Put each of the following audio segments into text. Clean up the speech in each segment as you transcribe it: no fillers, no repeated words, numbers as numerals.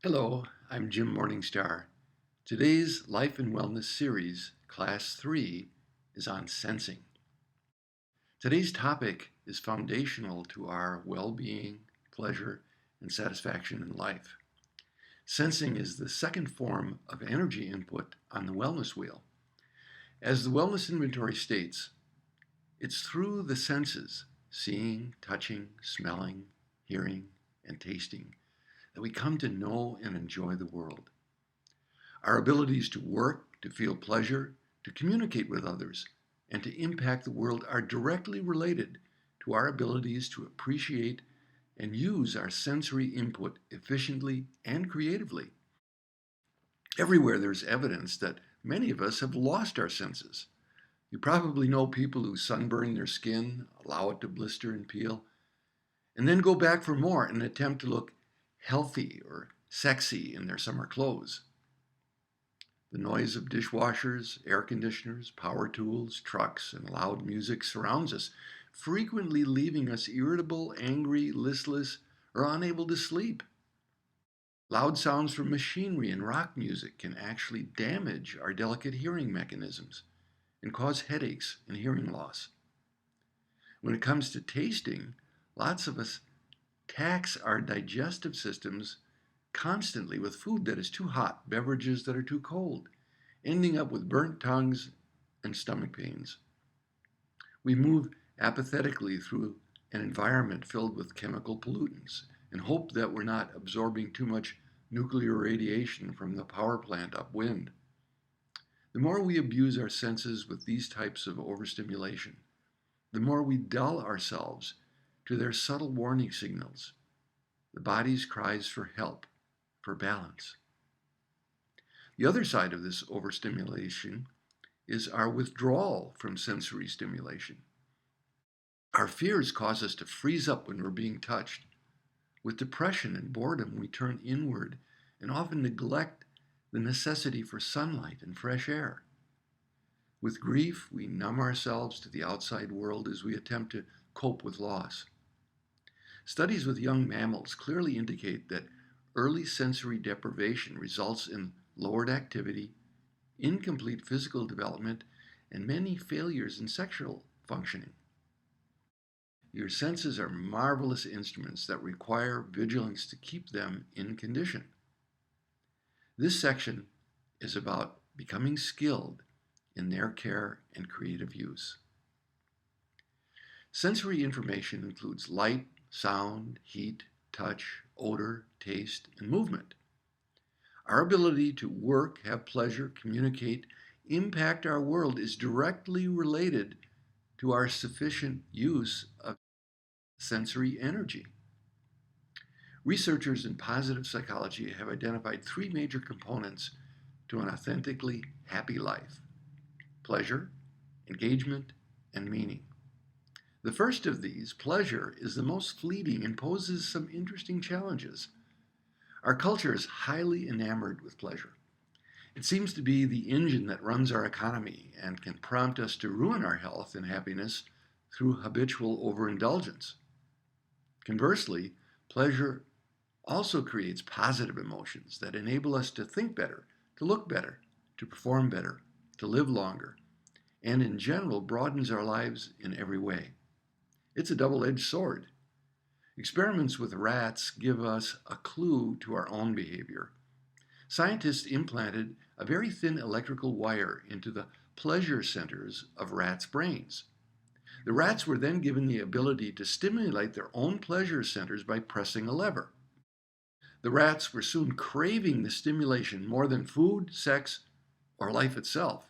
Hello, I'm Jim Morningstar. Today's Life and Wellness series, Class 3, is on sensing. Today's topic is foundational to our well-being, pleasure, and satisfaction in life. Sensing is the second form of energy input on the wellness wheel. As the wellness inventory states, it's through the senses, seeing, touching, smelling, hearing, and tasting, that we come to know and enjoy the world. Our abilities to work, to feel pleasure, to communicate with others, and to impact the world are directly related to our abilities to appreciate and use our sensory input efficiently and creatively. Everywhere there's evidence that many of us have lost our senses. You probably know people who sunburn their skin, allow it to blister and peel, and then go back for more in an attempt to look healthy or sexy in their summer clothes. The noise of dishwashers, air conditioners, power tools, trucks, and loud music surrounds us, frequently leaving us irritable, angry, listless, or unable to sleep. Loud sounds from machinery and rock music can actually damage our delicate hearing mechanisms and cause headaches and hearing loss. When it comes to tasting, lots of us tax our digestive systems constantly with food that is too hot, beverages that are too cold, ending up with burnt tongues and stomach pains. We move apathetically through an environment filled with chemical pollutants and hope that we're not absorbing too much nuclear radiation from the power plant upwind. The more we abuse our senses with these types of overstimulation, the more we dull ourselves to their subtle warning signals, the body's cries for help, for balance. The other side of this overstimulation is our withdrawal from sensory stimulation. Our fears cause us to freeze up when we're being touched. With depression and boredom, we turn inward and often neglect the necessity for sunlight and fresh air. With grief, we numb ourselves to the outside world as we attempt to cope with loss. Studies with young mammals clearly indicate that early sensory deprivation results in lowered activity, incomplete physical development, and many failures in sexual functioning. Your senses are marvelous instruments that require vigilance to keep them in condition. This section is about becoming skilled in their care and creative use. Sensory information includes light, sound, heat, touch, odor, taste, and movement. Our ability to work, have pleasure, communicate, impact our world is directly related to our sufficient use of sensory energy. Researchers in positive psychology have identified three major components to an authentically happy life: pleasure, engagement, and meaning. The first of these, pleasure, is the most fleeting and poses some interesting challenges. Our culture is highly enamored with pleasure. It seems to be the engine that runs our economy and can prompt us to ruin our health and happiness through habitual overindulgence. Conversely, pleasure also creates positive emotions that enable us to think better, to look better, to perform better, to live longer, and in general broadens our lives in every way. It's a double-edged sword. Experiments with rats give us a clue to our own behavior. Scientists implanted a very thin electrical wire into the pleasure centers of rats' brains. The rats were then given the ability to stimulate their own pleasure centers by pressing a lever. The rats were soon craving the stimulation more than food, sex, or life itself.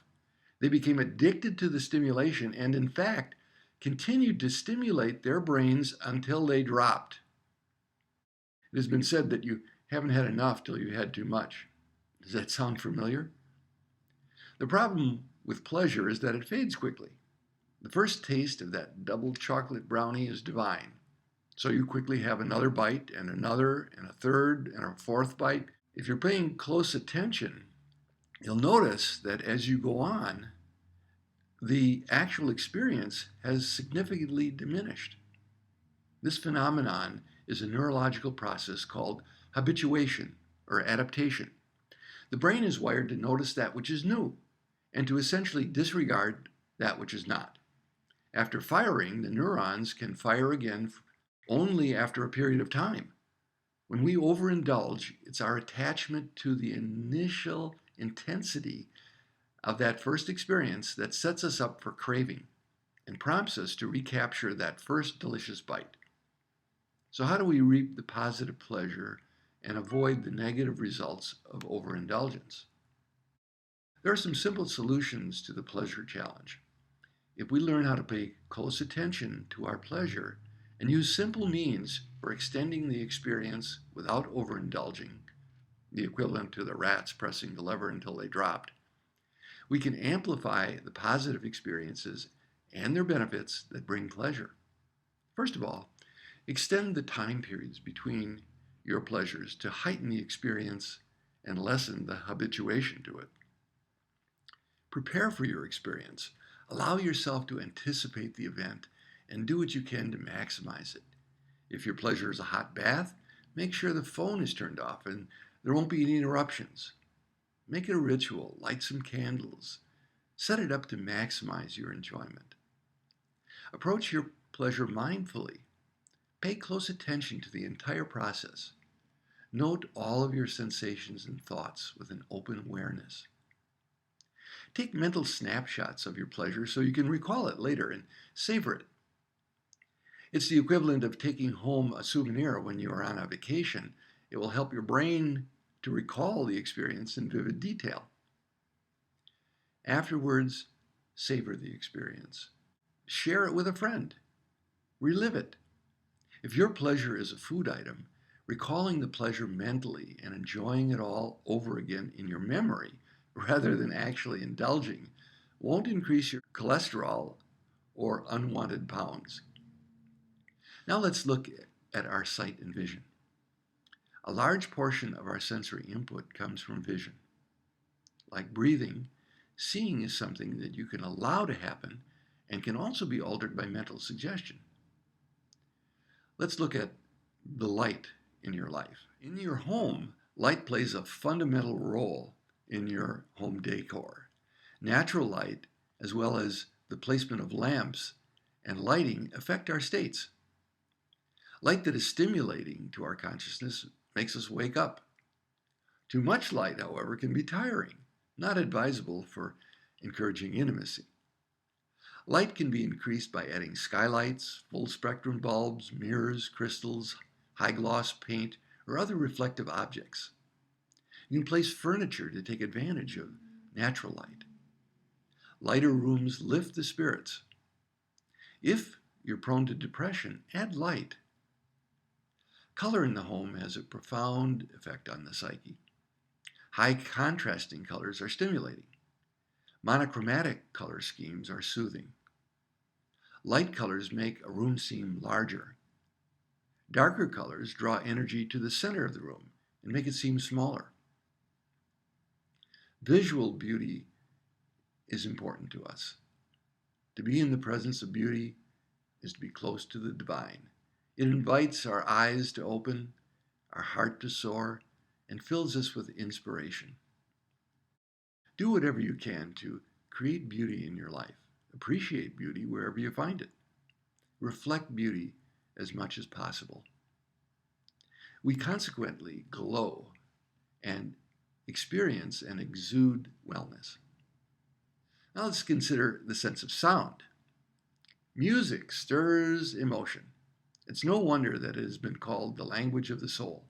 They became addicted to the stimulation and, in fact, continued to stimulate their brains until they dropped. It has been said that you haven't had enough till you had too much. Does that sound familiar? The problem with pleasure is that it fades quickly. The first taste of that double chocolate brownie is divine. So you quickly have another bite and another and a third and a fourth bite. If you're paying close attention, you'll notice that as you go on, the actual experience has significantly diminished. This phenomenon is a neurological process called habituation, or adaptation. The brain is wired to notice that which is new and to essentially disregard that which is not. After firing, the neurons can fire again only after a period of time. When we overindulge, it's our attachment to the initial intensity of that first experience that sets us up for craving and prompts us to recapture that first delicious bite. So, how do we reap the positive pleasure and avoid the negative results of overindulgence? There are some simple solutions to the pleasure challenge. If we learn how to pay close attention to our pleasure and use simple means for extending the experience without overindulging, the equivalent to the rats pressing the lever until they dropped, we can amplify the positive experiences and their benefits that bring pleasure. First of all, extend the time periods between your pleasures to heighten the experience and lessen the habituation to it. Prepare for your experience. Allow yourself to anticipate the event and do what you can to maximize it. If your pleasure is a hot bath, make sure the phone is turned off and there won't be any interruptions. Make it a ritual, light some candles. Set it up to maximize your enjoyment. Approach your pleasure mindfully. Pay close attention to the entire process. Note all of your sensations and thoughts with an open awareness. Take mental snapshots of your pleasure so you can recall it later and savor it. It's the equivalent of taking home a souvenir when you are on a vacation. It will help your brain to recall the experience in vivid detail. Afterwards, savor the experience. Share it with a friend. Relive it. If your pleasure is a food item, recalling the pleasure mentally and enjoying it all over again in your memory, rather than actually indulging, won't increase your cholesterol or unwanted pounds. Now let's look at our sight and vision. A large portion of our sensory input comes from vision. Like breathing, seeing is something that you can allow to happen and can also be altered by mental suggestion. Let's look at the light in your life. In your home, light plays a fundamental role in your home decor. Natural light, as well as the placement of lamps and lighting, affect our states. Light that is stimulating to our consciousness makes us wake up. Too much light, however, can be tiring, not advisable for encouraging intimacy. Light can be increased by adding skylights, full spectrum bulbs, mirrors, crystals, high gloss paint, or other reflective objects. You can place furniture to take advantage of natural light. Lighter rooms lift the spirits. If you're prone to depression, add light. Color in the home has a profound effect on the psyche. High contrasting colors are stimulating. Monochromatic color schemes are soothing. Light colors make a room seem larger. Darker colors draw energy to the center of the room and make it seem smaller. Visual beauty is important to us. To be in the presence of beauty is to be close to the divine. It invites our eyes to open, our heart to soar, and fills us with inspiration. Do whatever you can to create beauty in your life. Appreciate beauty wherever you find it. Reflect beauty as much as possible. We consequently glow and experience and exude wellness. Now let's consider the sense of sound. Music stirs emotion. It's no wonder that it has been called the language of the soul.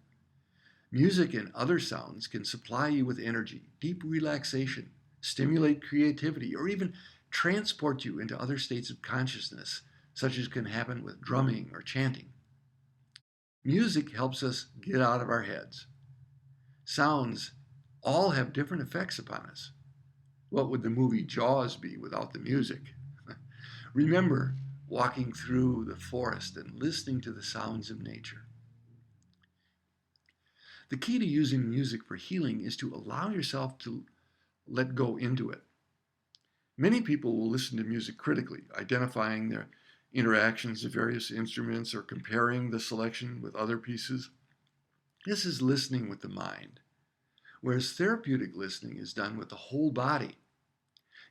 Music and other sounds can supply you with energy, deep relaxation, stimulate creativity, or even transport you into other states of consciousness, such as can happen with drumming or chanting. Music helps us get out of our heads. Sounds all have different effects upon us. What would the movie Jaws be without the music? Remember walking through the forest and listening to the sounds of nature. The key to using music for healing is to allow yourself to let go into it. Many people will listen to music critically, identifying their interactions of various instruments or comparing the selection with other pieces. This is listening with the mind. whereas therapeutic listening is done with the whole body.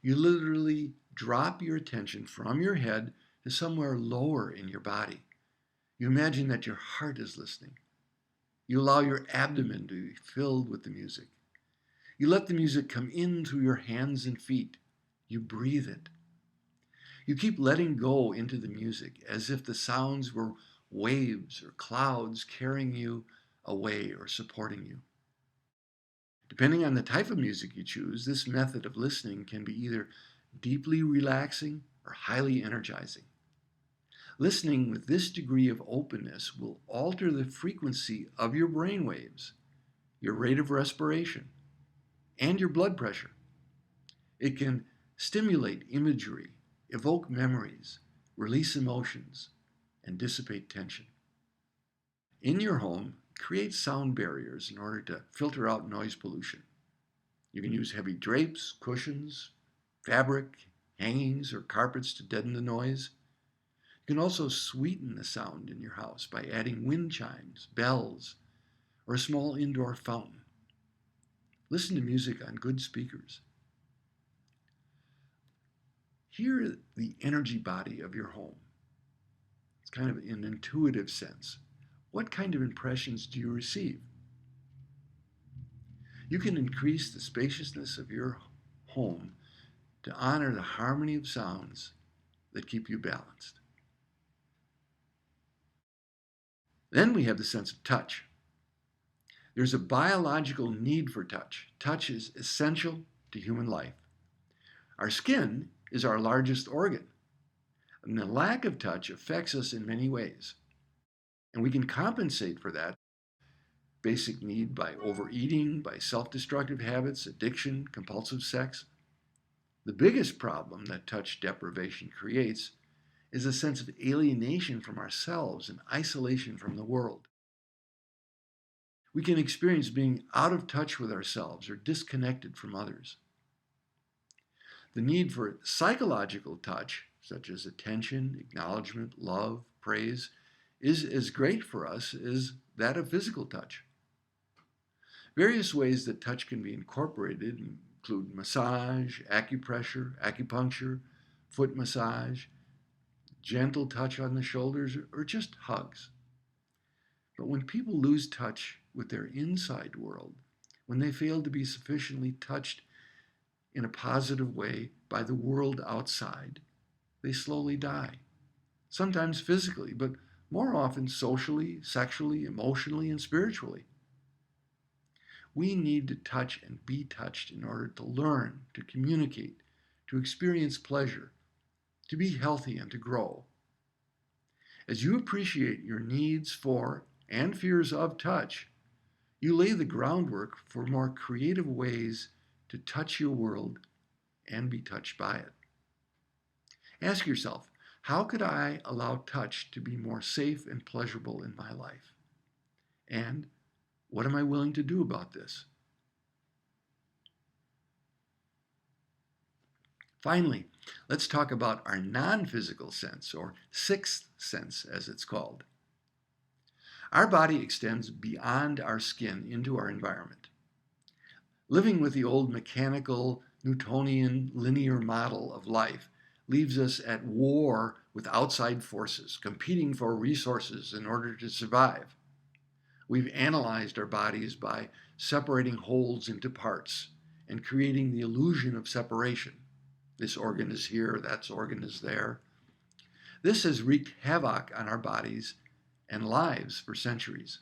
You literally drop your attention from your head to somewhere lower in your body. You imagine that your heart is listening. You allow your abdomen to be filled with the music. You let the music come in through your hands and feet. You breathe it. You keep letting go into the music as if the sounds were waves or clouds carrying you away or supporting you. Depending on the type of music you choose, this method of listening can be either deeply relaxing or highly energizing. Listening with this degree of openness will alter the frequency of your brain waves, your rate of respiration, and your blood pressure. It can stimulate imagery, evoke memories, release emotions, and dissipate tension. In your home, create sound barriers in order to filter out noise pollution. You can use heavy drapes, cushions, fabric, hangings, or carpets to deaden the noise. You can also sweeten the sound in your house by adding wind chimes, bells, or a small indoor fountain. Listen to music on good speakers. Hear the energy body of your home. It's kind of an intuitive sense. What kind of impressions do you receive? You can increase the spaciousness of your home to honor the harmony of sounds that keep you balanced. Then we have the sense of touch. There's a biological need for touch. Touch is essential to human life. Our skin is our largest organ, and the lack of touch affects us in many ways. And we can compensate for that basic need by overeating, by self-destructive habits, addiction, compulsive sex. The biggest problem that touch deprivation creates is a sense of alienation from ourselves and isolation from the world. We can experience being out of touch with ourselves or disconnected from others. The need for psychological touch, such as attention, acknowledgement, love, praise, is as great for us as that of physical touch. Various ways that touch can be incorporated include massage, acupressure, acupuncture, foot massage, gentle touch on the shoulders, or just hugs. But when people lose touch with their inside world, when they fail to be sufficiently touched in a positive way by the world outside, they slowly die. Sometimes physically, but more often socially, sexually, emotionally, and spiritually. We need to touch and be touched in order to learn, to communicate, to experience pleasure, to be healthy, and to grow. As you appreciate your needs for and fears of touch, you lay the groundwork for more creative ways to touch your world and be touched by it. Ask yourself, how could I allow touch to be more safe and pleasurable in my life? And what am I willing to do about this? Finally, let's talk about our non-physical sense, or sixth sense as it's called. Our body extends beyond our skin into our environment. Living with the old mechanical, Newtonian, linear model of life leaves us at war with outside forces, competing for resources in order to survive. We've analyzed our bodies by separating wholes into parts and creating the illusion of separation. This organ is here, that organ is there. This has wreaked havoc on our bodies and lives for centuries.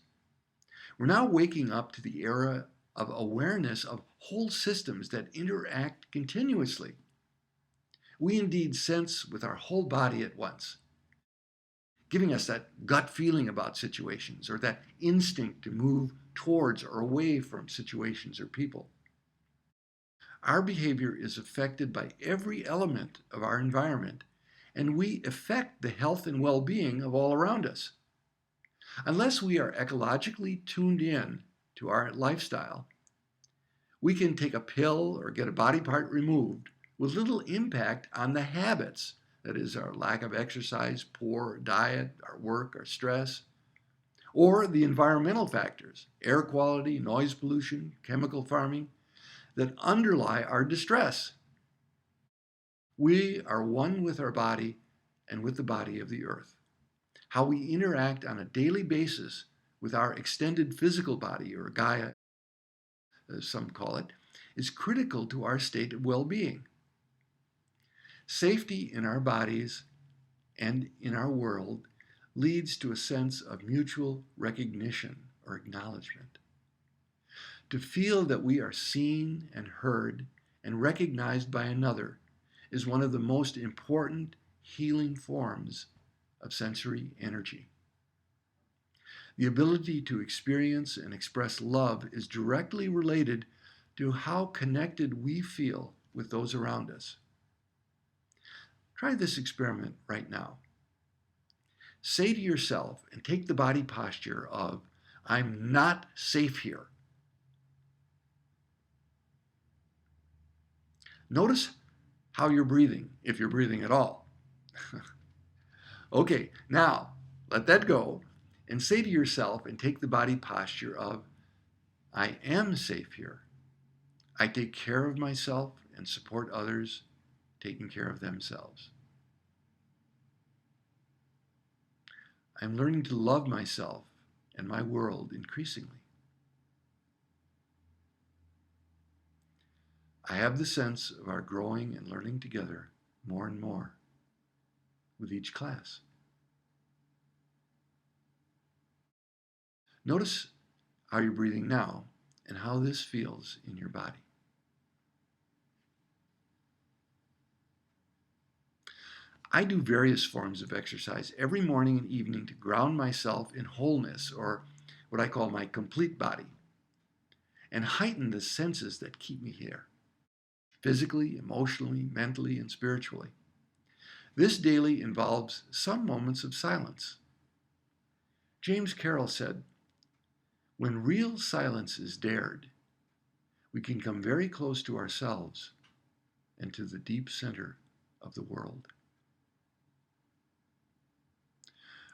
We're now waking up to the era of awareness of whole systems that interact continuously. We indeed sense with our whole body at once, giving us that gut feeling about situations or that instinct to move towards or away from situations or people. Our behavior is affected by every element of our environment, and we affect the health and well-being of all around us. Unless we are ecologically tuned in to our lifestyle, we can take a pill or get a body part removed with little impact on the habits, that is, our lack of exercise, poor diet, our work, our stress, or the environmental factors, air quality, noise pollution, chemical farming, that underlie our distress. We are one with our body and with the body of the earth. How we interact on a daily basis with our extended physical body, or Gaia, as some call it, is critical to our state of well-being. Safety in our bodies and in our world leads to a sense of mutual recognition or acknowledgement. To feel that we are seen and heard and recognized by another is one of the most important healing forms of sensory energy. The ability to experience and express love is directly related to how connected we feel with those around us. Try this experiment right now. Say to yourself and take the body posture of, I'm not safe here. Notice how you're breathing, if you're breathing at all. Okay, now let that go and say to yourself and take the body posture of, I am safe here. I take care of myself and support others taking care of themselves. I'm learning to love myself and my world increasingly. I have the sense of our growing and learning together more and more with each class. Notice how you're breathing now and how this feels in your body. I do various forms of exercise every morning and evening to ground myself in wholeness, or what I call my complete body, and heighten the senses that keep me here, physically, emotionally, mentally, and spiritually. This daily involves some moments of silence. James Carroll said, when real silence is dared, we can come very close to ourselves and to the deep center of the world.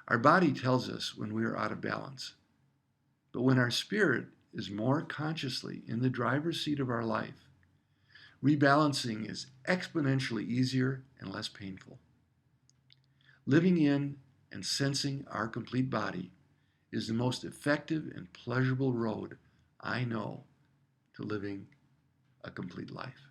Our body tells us when we are out of balance, but when our spirit is more consciously in the driver's seat of our life, rebalancing is exponentially easier and less painful. Living in and sensing our complete body is the most effective and pleasurable road I know to living a complete life.